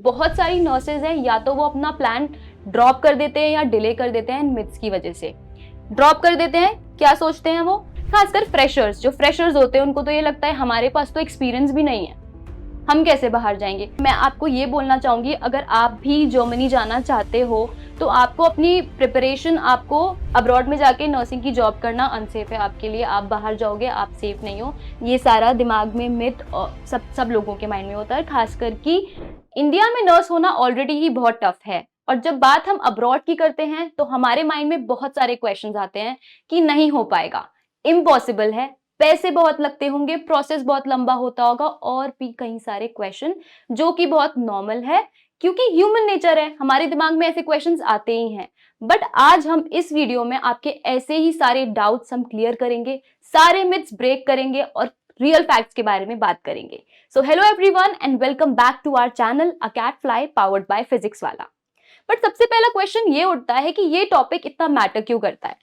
बहुत सारी नर्सेज हैं, या तो वो अपना प्लान ड्रॉप कर देते हैं या डिले कर देते हैं इन मिथ्स की वजह से। ड्रॉप कर देते हैं, क्या सोचते हैं वो, खासकर फ्रेशर्स, जो फ्रेशर्स होते हैं उनको तो ये लगता है हमारे पास तो एक्सपीरियंस भी नहीं है, हम कैसे बाहर जाएंगे। मैं आपको ये बोलना चाहूंगी, अगर आप भी जर्मनी जाना चाहते हो तो आपको अपनी प्रिपरेशन, आपको अब्रॉड में जाके नर्सिंग की जॉब करना अनसेफ है आपके लिए। आप बाहर जाओगे, आप सेफ नहीं हो। ये सारा दिमाग में मिथ सब लोगों के माइंड में होता है, खासकर कि इंडिया में नर्स होना ऑलरेडी ही बहुत टफ है, और जब बात हम अब्रॉड की करते हैं तो हमारे माइंड में बहुत सारे क्वेश्चंस आते हैं कि नहीं हो पाएगा, इम्पॉसिबल है, पैसे बहुत लगते होंगे, प्रोसेस बहुत लंबा होता होगा, और भी कई सारे क्वेश्चन जो कि बहुत नॉर्मल है, क्योंकि ह्यूमन नेचर है, हमारे दिमाग में ऐसे क्वेश्चंस आते ही हैं। बट आज हम इस वीडियो में आपके ऐसे ही सारे डाउट्स हम क्लियर करेंगे, सारे मिथ्स ब्रेक करेंगे और रियल फैक्ट्स के बारे में बात करेंगे। So hello everyone and welcome back to our channel a Catfly powered by Physics Wallah. But सबसे पहला क्वेश्चन ये उठता है कि ये टॉपिक इतना मैटर क्यों करता है।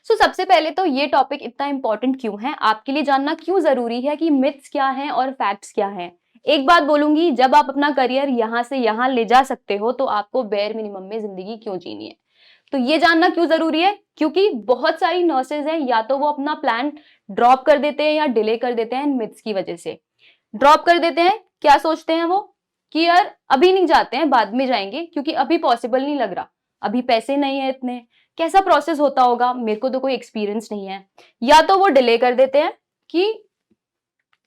सबसे पहले तो ये टॉपिक इतना इंपॉर्टेंट क्यों है, आपके लिए जानना क्यों जरूरी है कि मिथ्स क्या हैं और फैक्ट्स क्या हैं। एक बात बोलूंगी, जब आप अपना करियर यहां से यहां ले जा सकते हो तो आपको बेयर मिनिमम में जिंदगी क्यों जीनी है। तो ये जानना क्यों जरूरी है, क्योंकि बहुत सारी नर्सेज हैं, या तो वो अपना प्लान ड्रॉप कर देते हैं या डिले कर देते हैं मिथ्स की वजह से। ड्रॉप कर देते हैं, क्या सोचते हैं वो कि यार अभी नहीं जाते हैं, बाद में जाएंगे, क्योंकि अभी पॉसिबल नहीं लग रहा, अभी पैसे नहीं है इतने, कैसा प्रोसेस होता होगा, मेरे को तो कोई एक्सपीरियंस नहीं है। या तो वो डिले कर देते हैं कि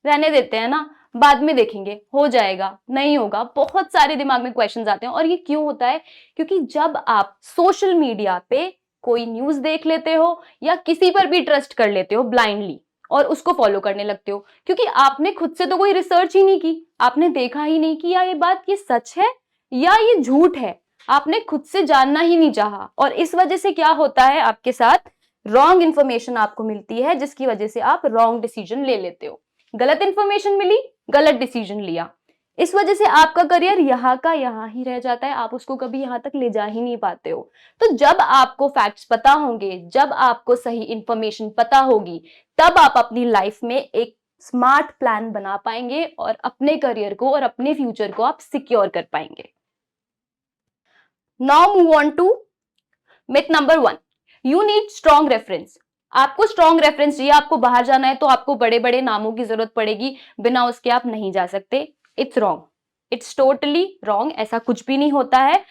रहने देते हैं ना, बाद में देखेंगे, हो जाएगा, नहीं होगा। बहुत सारे दिमाग में क्वेश्चंस आते हैं, और ये क्यों होता है, क्योंकि जब आप सोशल मीडिया पे कोई न्यूज देख लेते हो या किसी पर भी ट्रस्ट कर लेते हो ब्लाइंडली और उसको फॉलो करने लगते हो, क्योंकि आपने खुद से तो कोई रिसर्च ही नहीं की, आपने देखा ही नहीं कि या ये बात ये सच है या ये झूठ है, आपने खुद से जानना ही नहीं चाहा, और इस वजह से क्या होता है आपके साथ, रॉन्ग इंफॉर्मेशन आपको मिलती है, जिसकी वजह से आप रॉन्ग डिसीजन ले लेते हो। गलत इंफॉर्मेशन मिली, गलत डिसीजन लिया, इस वजह से आपका करियर यहाँ का यहाँ ही रह जाता है, आप उसको कभी यहाँ तक ले जा ही नहीं पाते हो। तो जब आपको फैक्ट्स पता होंगे, जब आपको सही इंफॉर्मेशन पता होगी, तब आप अपनी लाइफ में एक स्मार्ट प्लान बना पाएंगे और अपने करियर को और अपने फ्यूचर को आप सिक्योर कर पाएंगे। Now move on to myth number 1, you need strong reference. आपको स्ट्रॉन्ग रेफरेंस चाहिए, आपको बाहर जाना है तो आपको बड़े बड़े नामों की जरूरत पड़ेगी, बिना उसके आप नहीं जा सकते। It's wrong, it's totally wrong, ऐसा कुछ भी नहीं होता है।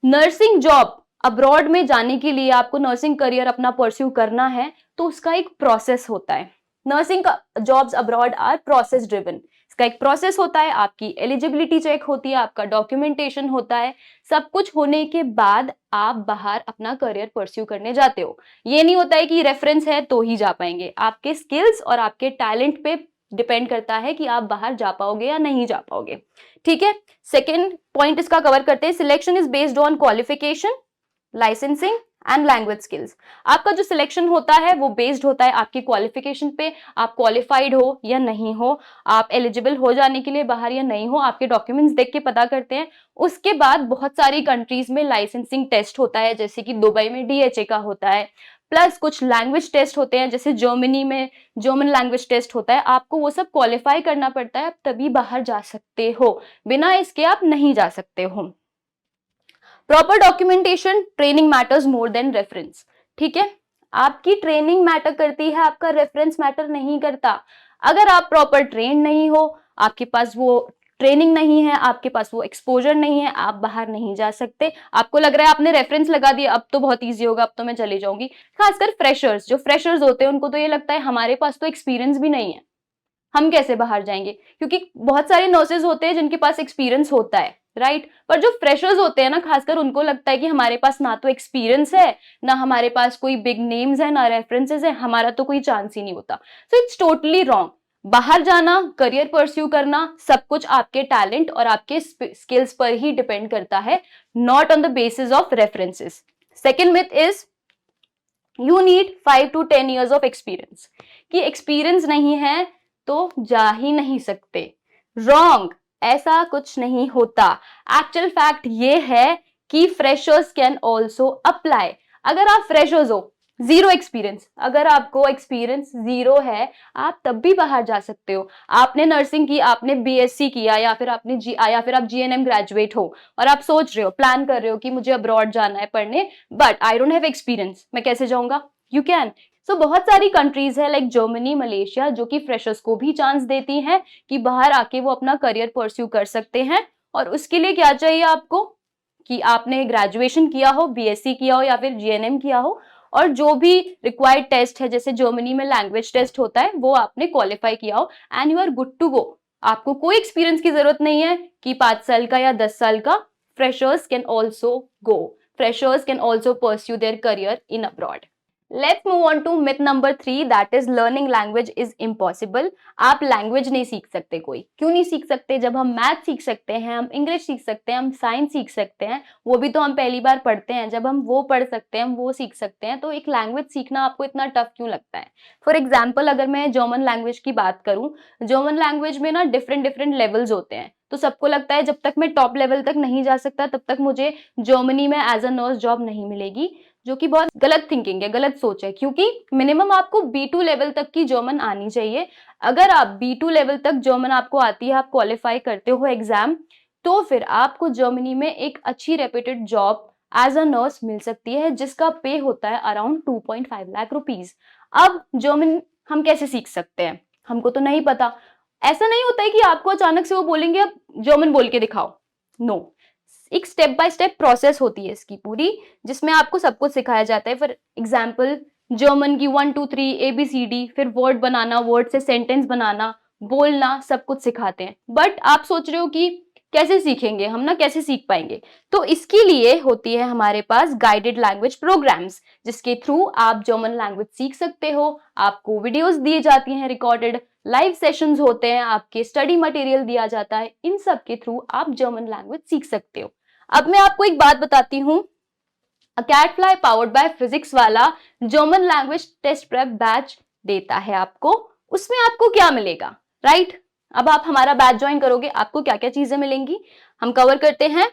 नर्सिंग जॉब अब्रॉड में जाने के लिए, आपको नर्सिंग करियर अपना परस्यू करना है तो उसका एक प्रोसेस होता है। नर्सिंग का jobs abroad are process driven, इसका एक प्रोसेस होता है, आपकी एलिजिबिलिटी चेक होती है, आपका डॉक्यूमेंटेशन होता है, सब कुछ होने के बाद आप बाहर अपना करियर परस्यू करने जाते हो। ये नहीं होता है कि रेफरेंस है तो ही जा पाएंगे, आपके स्किल्स और आपके टैलेंट पे डिपेंड करता है कि आप बाहर जा पाओगे या नहीं जा पाओगे। ठीक है, सेकेंड पॉइंट इसका कवर करते हैं, selection is based on qualification, licensing and language skills. आपका जो सिलेक्शन होता है वो बेस्ड होता है आपकी क्वालिफिकेशन पे, आप क्वालिफाइड हो या नहीं हो, आप एलिजिबल हो जाने के लिए बाहर या नहीं हो, आपके डॉक्यूमेंट्स देख के पता करते हैं। उसके बाद बहुत सारी कंट्रीज में लाइसेंसिंग टेस्ट होता है, जैसे कि दुबई में DHA का होता है, प्लस कुछ लैंग्वेज टेस्ट होते हैं, जैसे जर्मनी में जर्मन लैंग्वेज टेस्ट होता है, आपको वो सब क्वालिफाई करना पड़ता है, आप तभी बाहर जा सकते हो, बिना इसके आप नहीं जा सकते हो। Proper documentation, training matters more than reference. ठीक है, आपकी ट्रेनिंग मैटर करती है, आपका रेफरेंस मैटर नहीं करता। अगर आप प्रॉपर ट्रेन नहीं हो, आपके पास वो ट्रेनिंग नहीं है, आपके पास वो एक्सपोजर नहीं है, आप बाहर नहीं जा सकते। आपको लग रहा है आपने रेफरेंस लगा दिया, अब तो बहुत ईजी होगा, अब तो मैं चली जाऊंगी। खासकर फ्रेशर्स, जो फ्रेशर्स होते हैं उनको तो ये लगता है हमारे पास तो एक्सपीरियंस भी नहीं है, हम कैसे बाहर जाएंगे, क्योंकि बहुत सारे नर्सेज होते हैं जिनके पास एक्सपीरियंस होता है, राइट। पर जो फ्रेशर्स होते हैं ना, खासकर उनको लगता है कि हमारे पास ना तो एक्सपीरियंस है, ना हमारे पास कोई बिग नेम्स है, ना रेफरेंसेस है, हमारा तो कोई चांस ही नहीं होता। So it's totally wrong. बाहर जाना, करियर परस्यू करना, सब कुछ आपके टैलेंट और आपके स्किल्स पर ही डिपेंड करता है, not on the basis of references. Second myth is you need 5 to 10 years of experience, कि एक्सपीरियंस नहीं है तो जा ही नहीं सकते। रॉन्ग, ऐसा कुछ नहीं होता। एक्चुअल फैक्ट ये है कि फ्रेशर्स कैन ऑल्सो अप्लाई। अगर आप फ्रेशर्स हो, जीरो एक्सपीरियंस, अगर आपको एक्सपीरियंस जीरो है आप तब भी बाहर जा सकते हो। आपने नर्सिंग की, आपने बीएससी किया, या फिर या फिर आप जीएनएम ग्रेजुएट हो और आप सोच रहे हो, प्लान कर रहे हो कि मुझे अब्रॉड जाना है पढ़ने, but I don't have experience, मैं कैसे जाऊंगा? You can. सो बहुत सारी कंट्रीज है लाइक जर्मनी, मलेशिया, जो कि फ्रेशर्स को भी चांस देती हैं कि बाहर आके वो अपना करियर परस्यू कर सकते हैं। और उसके लिए क्या चाहिए आपको कि आपने ग्रेजुएशन किया हो, बीएससी किया हो या फिर जीएनएम किया हो, और जो भी रिक्वायर्ड टेस्ट है, जैसे जर्मनी में लैंग्वेज टेस्ट होता है, वो आपने क्वालिफाई किया हो and you are good to go. आपको कोई एक्सपीरियंस की जरूरत नहीं है कि 5 साल का या 10 साल का। Freshers can also go, freshers can also pursue their career in abroad. Let's move on to myth number 3, that is learning language is impossible. आप लैंग्वेज नहीं सीख सकते कोई। क्यों नहीं सीख सकते? जब हम मैथ सीख सकते हैं, हम इंग्लिश सीख सकते हैं, हम साइंस सीख सकते हैं, वो भी तो हम पहली बार पढ़ते हैं, जब हम वो पढ़ सकते हैं, हम वो सीख सकते हैं, तो एक लैंग्वेज सीखना आपको इतना टफ क्यों लगता है? फॉर एग्जाम्पल, अगर मैं जर्मन लैंग्वेज की बात करूं, जर्मन लैंग्वेज में ना डिफरेंट डिफरेंट लेवल्स होते हैं, तो सबको लगता है जब तक मैं टॉप लेवल तक नहीं जा सकता तब तक मुझे जर्मनी में एज अ नर्स जॉब नहीं मिलेगी, जो कि बहुत गलत थिंकिंग है, गलत सोच है, क्योंकि मिनिमम आपको B2 लेवल तक की जर्मन आनी चाहिए। अगर आप B2 लेवल तक जर्मन आपको आती है, आप क्वालिफाई करते हो एग्जाम, तो फिर आपको जर्मनी में एक अच्छी reputed job as a nurse मिल सकती है, जिसका पे होता है अराउंड 2.5 लाख रुपीज। अब जर्मन हम कैसे सीख सकते हैं? हमको तो नहीं पता। ऐसा नहीं होता है कि आपको अचानक से वो बोलेंगे अब जर्मन बोल के दिखाओ, नो। एक स्टेप बाय स्टेप प्रोसेस होती है इसकी पूरी, जिसमें आपको सब कुछ सिखाया जाता है। फॉर एग्जाम्पल, जर्मन की 1 2 3 ABCD, फिर वर्ड बनाना, वर्ड से सेंटेंस बनाना, बोलना, सब कुछ सिखाते हैं। बट आप सोच रहे हो कि कैसे सीखेंगे हम, ना कैसे सीख पाएंगे? तो इसके लिए होती है हमारे पास गाइडेड लैंग्वेज प्रोग्राम्स, जिसके थ्रू आप जर्मन लैंग्वेज सीख सकते हो। आपको वीडियोस दी जाती हैं रिकॉर्डेड, लाइव सेशंस होते हैं, आपके स्टडी मटेरियल दिया जाता है, इन सब के थ्रू आप जर्मन लैंग्वेज सीख सकते हो। अब मैं आपको एक बात बताती हूँ, Catfly powered by Physics Wallah German language test prep batch देता है आपको। उसमें आपको क्या मिलेगा, राइट? अब आप हमारा बैच ज्वाइन करोगे, आपको क्या क्या चीजें मिलेंगी हम कवर करते हैं।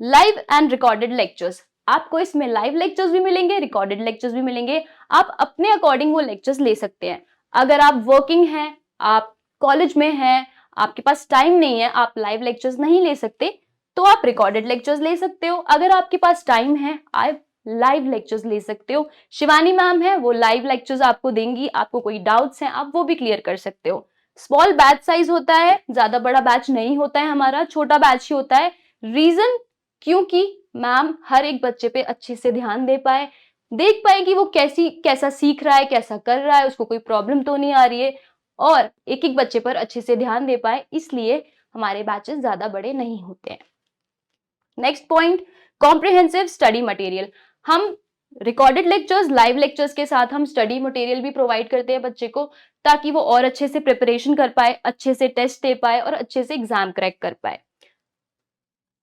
लाइव एंड रिकॉर्डेड लेक्चर्स, आपको इसमें लाइव लेक्चर्स भी मिलेंगे, रिकॉर्डेड लेक्चर्स भी मिलेंगे। आप अपने अकॉर्डिंग वो लेक्चर्स ले सकते हैं। अगर आप वर्किंग हैं, आप कॉलेज में हैं, आपके पास टाइम नहीं है, आप लाइव लेक्चर्स नहीं ले सकते, तो आप रिकॉर्डेड लेक्चर्स ले सकते हो। अगर आपके पास टाइम है, आप लाइव लेक्चर्स ले सकते हो। शिवानी मैम है, वो लाइव लेक्चर्स आपको देंगी। आपको कोई डाउट्स हैं, आप वो भी क्लियर कर सकते हो। स्मॉल बैच साइज होता है, ज्यादा बड़ा बैच नहीं होता है हमारा, छोटा बैच ही होता है। रीजन, क्योंकि मैम हर एक बच्चे पे अच्छे से ध्यान दे पाए, देख पाए कि वो कैसा सीख रहा है, कैसा कर रहा है, उसको कोई प्रॉब्लम तो नहीं आ रही है, और एक एक बच्चे पर अच्छे से ध्यान दे पाए, इसलिए हमारे बैचेस ज्यादा बड़े नहीं होते हैं। Next point, comprehensive study material. हम रिकॉर्डेड लेक्चर्स, लाइव लेक्चर्स के साथ हम स्टडी मटेरियल भी प्रोवाइड करते हैं बच्चे को, ताकि वो और अच्छे से प्रिपरेशन कर पाए, अच्छे से टेस्ट दे पाए और अच्छे से एग्जाम क्रैक कर पाए।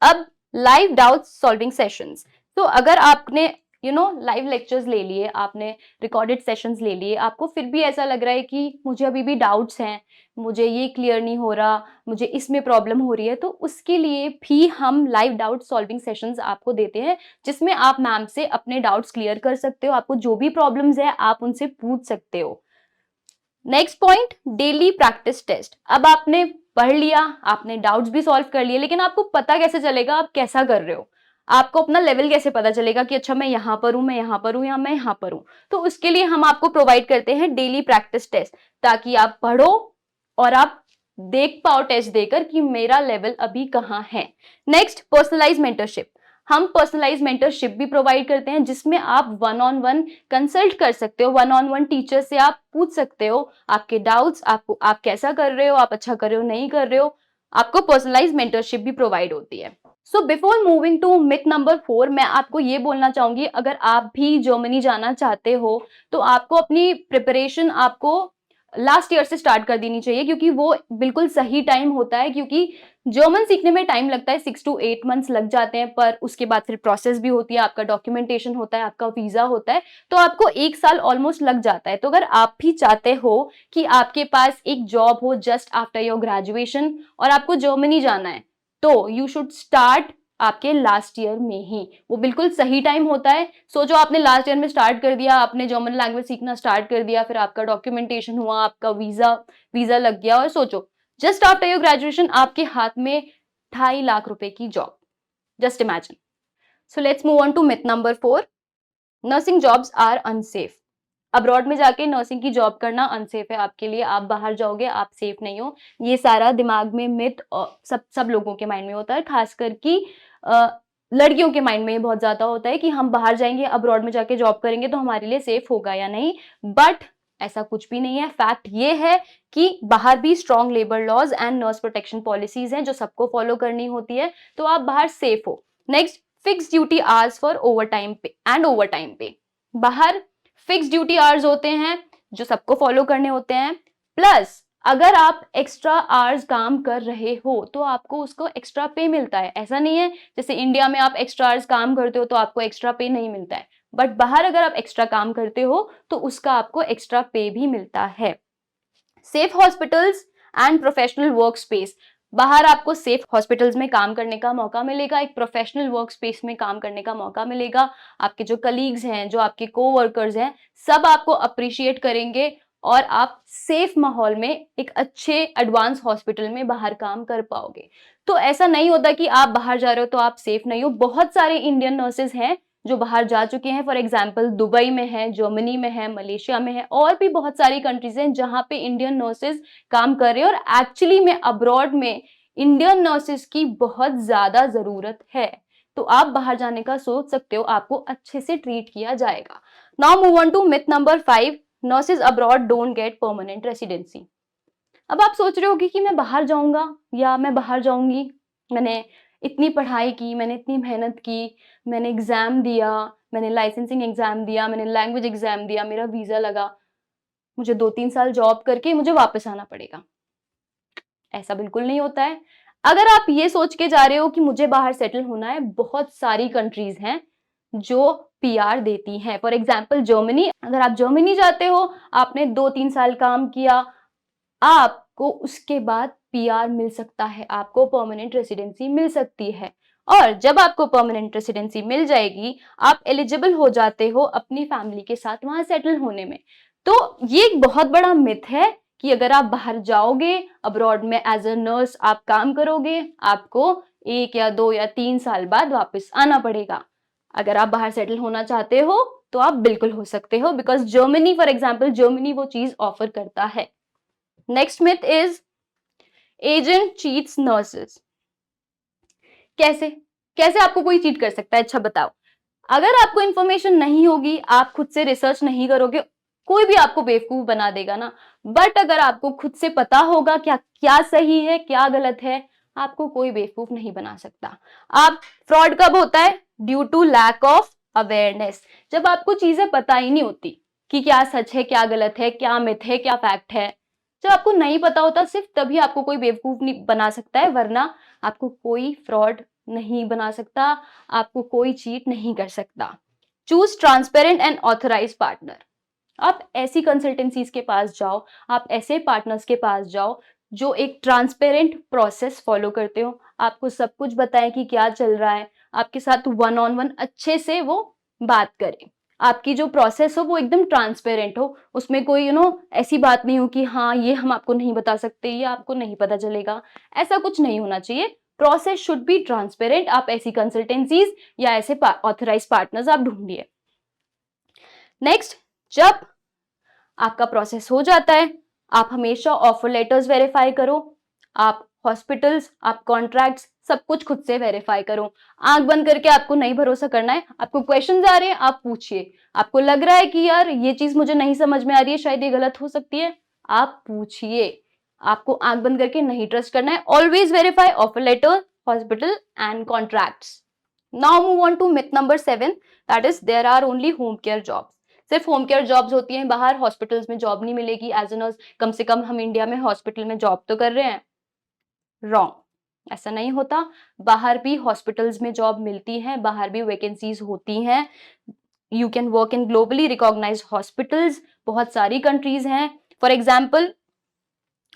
अब लाइव डाउट सॉल्विंग सेशंस, तो अगर आपने लाइव लेक्चर्स ले लिए, आपने रिकॉर्डेड सेशंस ले लिए, आपको फिर भी ऐसा लग रहा है कि मुझे अभी भी डाउट्स हैं, मुझे ये क्लियर नहीं हो रहा, मुझे इसमें प्रॉब्लम हो रही है, तो उसके लिए भी हम लाइव डाउट सॉल्विंग सेशंस आपको देते हैं, जिसमें आप मैम से अपने डाउट्स क्लियर कर सकते हो। आपको जो भी प्रॉब्लम्स है आप उनसे पूछ सकते हो। Next point, daily practice test. अब आपने पढ़ लिया, आपने डाउट्स भी सॉल्व कर लिए, लेकिन आपको पता कैसे चलेगा आप कैसा कर रहे हो? आपको अपना लेवल कैसे पता चलेगा कि अच्छा मैं यहाँ पर हूँ, मैं यहाँ पर हूँ, या मैं यहाँ पर हूँ? तो उसके लिए हम आपको प्रोवाइड करते हैं डेली प्रैक्टिस टेस्ट, ताकि आप पढ़ो और आप देख पाओ टेस्ट देकर कि मेरा लेवल अभी कहाँ है। Next, personalise mentorship. हम पर्सनलाइज मेंटरशिप भी प्रोवाइड करते हैं, जिसमें आप 1-on-1 कंसल्ट कर सकते हो। 1-on-1 टीचर से आप पूछ सकते हो आपके डाउट्स, आप कैसा कर रहे हो, आप अच्छा कर रहे हो, नहीं कर रहे हो। आपको पर्सनलाइज मेंटरशिप भी प्रोवाइड होती है। So before moving to myth number 4, मैं आपको ये बोलना चाहूंगी, अगर आप भी जर्मनी जाना चाहते हो तो आपको अपनी प्रिपरेशन आपको लास्ट ईयर से स्टार्ट कर देनी चाहिए, क्योंकि वो बिल्कुल सही टाइम होता है। क्योंकि जर्मन सीखने में टाइम लगता है, 6 to 8 मंथ्स लग जाते हैं, पर उसके बाद फिर प्रोसेस भी होती है, आपका डॉक्यूमेंटेशन होता है, आपका वीजा होता है, तो आपको 1 साल ऑलमोस्ट लग जाता है। तो अगर आप भी चाहते हो कि आपके पास एक जॉब हो जस्ट आफ्टर योर ग्रेजुएशन और आपको जर्मनी जाना है, तो यू शुड स्टार्ट आपके लास्ट ईयर में ही। वो बिल्कुल सही टाइम होता है। सोचो आपने लास्ट ईयर में स्टार्ट कर दिया, आपने जर्मन लैंग्वेज सीखना स्टार्ट कर दिया, फिर आपका डॉक्यूमेंटेशन हुआ, आपका वीजा लग गया, और सोचो जस्ट आफ्टर योर ग्रेजुएशन आपके हाथ में 2.5 लाख रुपए की job. Just imagine. So let's move on to myth number 4, nursing jobs are unsafe. Abroad में जाके नर्सिंग की जॉब करना अनसेफ है आपके लिए, आप बाहर जाओगे आप सेफ नहीं हो। ये सारा दिमाग में मिथ सब लोगों के माइंड में होता है, खासकर कि लड़कियों के माइंड में ये बहुत ज्यादा होता है कि हम बाहर जाएंगे, अब्रॉड में जाके जॉब करेंगे तो हमारे लिए सेफ होगा या नहीं। बट ऐसा कुछ भी नहीं है। फैक्ट ये है कि बाहर भी strong labour laws and nurse protection policies हैं जो सबको फॉलो करनी होती है, तो आप बाहर सेफ हो। Next, fix duty hours for over time पे एंड ओवर टाइम पे। बाहर फिक्स ड्यूटी आवर्स होते हैं जो सबको फॉलो करने होते हैं, प्लस अगर आप एक्स्ट्रा आवर्स काम कर रहे हो तो आपको उसको एक्स्ट्रा पे मिलता है। ऐसा नहीं है जैसे इंडिया में आप एक्स्ट्रा आवर्स काम करते हो तो आपको एक्स्ट्रा पे नहीं मिलता है, बट बाहर अगर आप एक्स्ट्रा काम करते हो तो उसका आपको एक्स्ट्रा पे भी मिलता है। Safe hospitals and professional work space. बाहर आपको सेफ हॉस्पिटल्स में काम करने का मौका मिलेगा, एक प्रोफेशनल वर्क स्पेस में काम करने का मौका मिलेगा। आपके जो कलीग्स हैं, जो आपके कोवर्कर्स हैं, सब आपको अप्रिशिएट करेंगे और आप सेफ माहौल में एक अच्छे एडवांस हॉस्पिटल में बाहर काम कर पाओगे। तो ऐसा नहीं होता कि आप बाहर जा रहे हो तो आप सेफ नहीं हो। बहुत सारे इंडियन नर्सेज हैं जो बाहर जा चुके हैं। फॉर एग्जाम्पल दुबई में है, जर्मनी में है, मलेशिया में है, और भी बहुत सारी कंट्रीज हैं जहां पे इंडियन नर्सेज काम कर रहे हैं। और एक्चुअली में अब्रॉड में इंडियन नर्सेज की बहुत ज्यादा जरूरत है, तो आप बाहर जाने का सोच सकते हो, आपको अच्छे से ट्रीट किया जाएगा। Now move on to myth number 5, nurses abroad don't get permanent residency. अब आप सोच रहे होगी कि मैं बाहर जाऊंगा या मैं बाहर जाऊंगी, मैंने इतनी पढ़ाई की, मैंने इतनी मेहनत की, मैंने एग्जाम दिया, मैंने लाइसेंसिंग एग्जाम दिया, मैंने लैंग्वेज एग्जाम दिया, मेरा वीजा लगा, मुझे 2-3 साल जॉब करके मुझे वापस आना पड़ेगा। ऐसा बिल्कुल नहीं होता है। अगर आप ये सोच के जा रहे हो कि मुझे बाहर सेटल होना है, बहुत सारी कंट्रीज हैं जो पीआर देती हैं। फॉर एग्जाम्पल जर्मनी, अगर आप जर्मनी जाते हो, आपने 2-3 साल काम किया, आपको उसके बाद पीआर मिल सकता है, आपको परमानेंट रेसिडेंसी मिल सकती है। और जब आपको परमानेंट रेसिडेंसी मिल जाएगी, आप एलिजिबल हो जाते हो अपनी फैमिली के साथ वहां सेटल होने में। तो ये एक बहुत बड़ा मिथ है कि अगर आप बाहर जाओगे अब्रॉड में एज अ नर्स, आप काम करोगे, आपको 1 या 2 या 3 साल बाद वापस आना पड़ेगा। अगर आप बाहर सेटल होना चाहते हो तो आप बिल्कुल हो सकते हो, because Germany, for example Germany वो चीज ऑफर करता है। Next myth is agent cheats nurses. कैसे कैसे आपको कोई चीट कर सकता है? अच्छा बताओ। अगर आपको इंफॉर्मेशन नहीं होगी, आप खुद से रिसर्च नहीं करोगे, कोई भी आपको बेवकूफ बना देगा ना। बट अगर आपको खुद से पता होगा क्या क्या सही है क्या गलत है, आपको कोई बेवकूफ नहीं बना सकता। आप फ्रॉड कब होता है? Due to lack of awareness. जब आपको चीजें पता ही नहीं होती कि क्या सच है क्या गलत है, क्या मिथ है क्या फैक्ट है, जब आपको नहीं पता होता, सिर्फ तभी आपको कोई बेवकूफ नहीं बना सकता है, वरना आपको कोई फ्रॉड नहीं बना सकता, आपको कोई चीट नहीं कर सकता। Choose transparent and authorise partner. आप ऐसी कंसल्टेंसीज के पास जाओ, आप ऐसे पार्टनर्स के पास जाओ जो एक ट्रांसपेरेंट प्रोसेस फॉलो करते हो, आपको सब कुछ बताएं कि क्या चल रहा है, आपके साथ 1-on-1 अच्छे से वो बात करें, आपकी जो प्रोसेस हो वो एकदम ट्रांसपेरेंट हो, उसमें कोई ऐसी बात नहीं हो कि हाँ ये हम आपको नहीं बता सकते, ये आपको नहीं पता चलेगा, ऐसा कुछ नहीं होना चाहिए। Process should be transparent. आप ऐसी कंसल्टेंसीज या ऐसे ऑथराइज पार्टनर्स आप ढूंढिए। नेक्स्ट, जब आपका प्रोसेस हो जाता है, आप हमेशा ऑफर लेटर्स वेरीफाई करो, आप हॉस्पिटल्स, आप कॉन्ट्रैक्ट्स, सब कुछ खुद से वेरीफाई करो। आंख बंद करके आपको नहीं भरोसा करना है। आपको क्वेश्चंस आ रहे हैं, आप पूछिए। आपको लग रहा है कि यार ये चीज मुझे नहीं समझ में आ रही है, शायद ये गलत हो सकती है, आप पूछिए। आपको आंख बंद करके नहीं ट्रस्ट करना है। Always verify offer letter, hospital and contracts. Now move on to myth number 7, that is there are only home care jobs. सिर्फ होम केयर जॉब्स होती हैं बाहर, हॉस्पिटल्स में जॉब नहीं मिलेगी एज ए नर्स। कम से कम हम इंडिया में हॉस्पिटल में जॉब तो कर रहे हैं। रॉन्ग, ऐसा नहीं होता। बाहर भी हॉस्पिटल्स में जॉब मिलती है, बाहर भी वैकेंसीज होती हैं। You can work in globally recognised hospitals, बहुत सारी कंट्रीज हैं। For example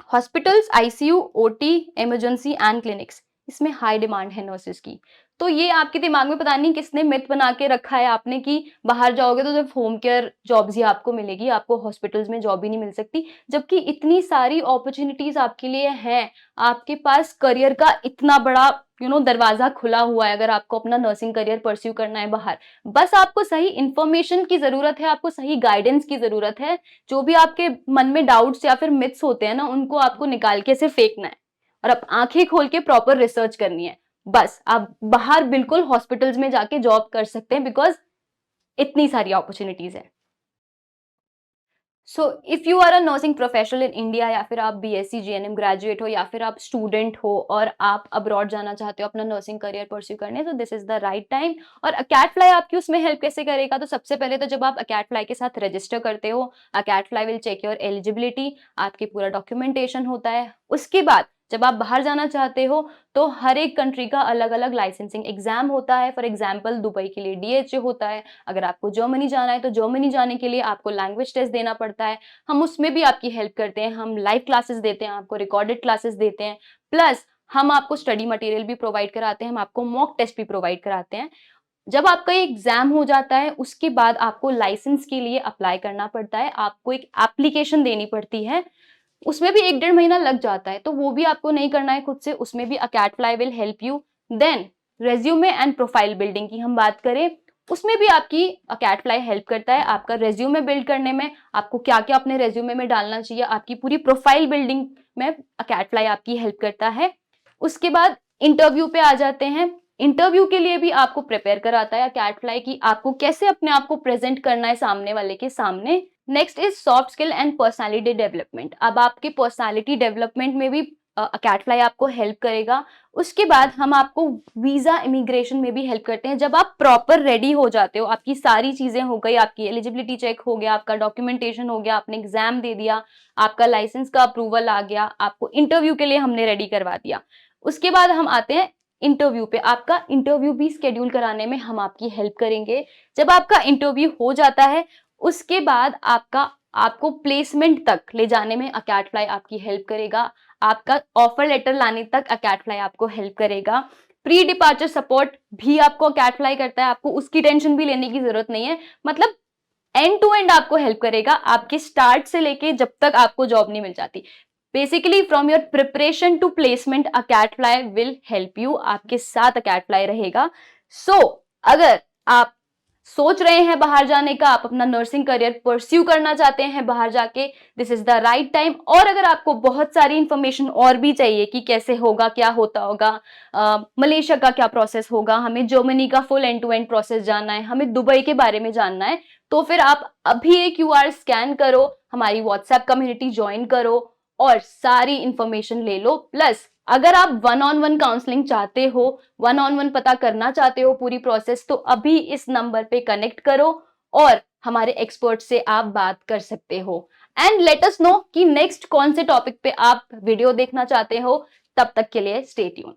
hospitals, ICU, OT, emergency and clinics, इसमें हाई डिमांड है नर्सेज की। तो ये आपके दिमाग में पता नहीं किसने मिथ बना के रखा है आपने कि बाहर जाओगे तो सिर्फ होम केयर जॉब्स ही आपको मिलेगी, आपको हॉस्पिटल्स में जॉब ही नहीं मिल सकती, जबकि इतनी सारी अपॉर्चुनिटीज आपके लिए हैं। आपके पास करियर का इतना बड़ा दरवाजा खुला हुआ है, अगर आपको अपना नर्सिंग करियर परस्यू करना है बाहर। बस आपको सही इंफॉर्मेशन की जरूरत है, आपको सही गाइडेंस की जरूरत है। जो भी आपके मन में डाउट्स या फिर मिथ्स होते हैं ना, उनको आपको निकाल के सिर्फ फेंकना है और अब आंखें खोल के प्रॉपर रिसर्च करनी है। बस आप बाहर बिल्कुल हॉस्पिटल्स में जाके जॉब कर सकते हैं, बिकॉज इतनी सारी अपॉर्चुनिटीज है। So if you are a nursing professional in India, या फिर आप बीएससी जीएनएम ग्रेजुएट हो, या फिर आप स्टूडेंट हो और आप अब्रॉड जाना चाहते हो अपना नर्सिंग करियर परस्यू करने, तो this is the right time. और अकैट फ्लाई आपकी उसमें हेल्प कैसे करेगा? तो सबसे पहले तो जब आप अकैट फ्लाई के साथ रजिस्टर करते हो, Acat Fly will check your eligibility, आपकी पूरा डॉक्यूमेंटेशन होता है। उसके बाद जब आप बाहर जाना चाहते हो तो हर एक कंट्री का अलग अलग लाइसेंसिंग एग्जाम होता है। फॉर एग्जाम्पल दुबई के लिए डीएचए होता है, अगर आपको जर्मनी जाना है तो जर्मनी जाने के लिए आपको लैंग्वेज टेस्ट देना पड़ता है। हम उसमें भी आपकी हेल्प करते हैं, हम लाइव क्लासेस देते हैं, आपको रिकॉर्डेड क्लासेस देते हैं, प्लस हम आपको स्टडी मटेरियल भी प्रोवाइड कराते हैं, हम आपको मॉक टेस्ट भी प्रोवाइड कराते हैं। जब आपका एग्जाम हो जाता है उसके बाद आपको लाइसेंस के लिए अप्लाई करना पड़ता है, आपको एक एप्लीकेशन देनी पड़ती है, उसमें भी 1-1.5 महीना लग जाता है, तो वो भी आपको नहीं करना है खुद से, उसमें भी Acat Fly will help you. Then resume and profile building की हम बात करें, उसमें भी आपकी अकैट फ्लाई हेल्प करता है आपका रेज्यूमे बिल्ड करने में, आपको क्या क्या अपने रेज्यूमे में डालना चाहिए, आपकी पूरी प्रोफाइल बिल्डिंग में अकैट फ्लाई आपकी हेल्प करता है। उसके बाद इंटरव्यू पे आ जाते हैं। इंटरव्यू के लिए भी आपको प्रिपेयर कराता है अकैट फ्लाई की, आपको कैसे अपने आप को प्रेजेंट करना है सामने वाले के सामने। Next is soft skill and personality development. अब आपके पर्सनालिटी डेवलपमेंट में भी अकैट फ्लाई आपको हेल्प करेगा। उसके बाद हम आपको वीजा इमिग्रेशन में भी हेल्प करते हैं। जब आप प्रॉपर रेडी हो जाते हो, आपकी सारी चीजें हो गई, आपकी एलिजिबिलिटी चेक हो गया, आपका डॉक्यूमेंटेशन हो गया, आपने एग्जाम दे दिया, आपका लाइसेंस का अप्रूवल आ गया, आपको इंटरव्यू के लिए हमने रेडी करवा दिया, उसके बाद हम आते हैं इंटरव्यू पे। आपका इंटरव्यू भी स्केड्यूल कराने में हम आपकी हेल्प करेंगे। जब आपका इंटरव्यू हो जाता है उसके बाद आपको प्लेसमेंट तक ले जाने में अकैट फ्लाई आपकी हेल्प करेगा, आपका ऑफर लेटर लाने तक अकैट फ्लाई आपको हेल्प करेगा। प्री डिपार्चर सपोर्ट भी आपको अकैट फ्लाई करता है, आपको उसकी टेंशन भी लेने की जरूरत नहीं है। मतलब एंड टू एंड आपको हेल्प करेगा, आपके स्टार्ट से लेके जब तक आपको जॉब नहीं मिल जाती। Basically from your preparation to placement Acat Fly will help you, आपके साथ अकैट फ्लाई रहेगा। सो अगर आप सोच रहे हैं बाहर जाने का, आप अपना नर्सिंग करियर परस्यू करना चाहते हैं बाहर जाके, this is the right time. और अगर आपको बहुत सारी इंफॉर्मेशन और भी चाहिए कि कैसे होगा, क्या होता होगा, मलेशिया का क्या प्रोसेस होगा, हमें जर्मनी का full end to end process जानना है, हमें दुबई के बारे में जानना है, तो फिर आप अभी एक क्यूआर स्कैन करो, हमारी व्हाट्सएप कम्युनिटी ज्वाइन करो और सारी इंफॉर्मेशन ले लो। प्लस अगर आप 1-on-1 काउंसलिंग चाहते हो, 1-on-1 पता करना चाहते हो पूरी प्रोसेस, तो अभी इस नंबर पे कनेक्ट करो और हमारे एक्सपर्ट से आप बात कर सकते हो। एंड लेट अस नो कि नेक्स्ट कौन से टॉपिक पे आप वीडियो देखना चाहते हो। तब तक के लिए स्टे ट्यून।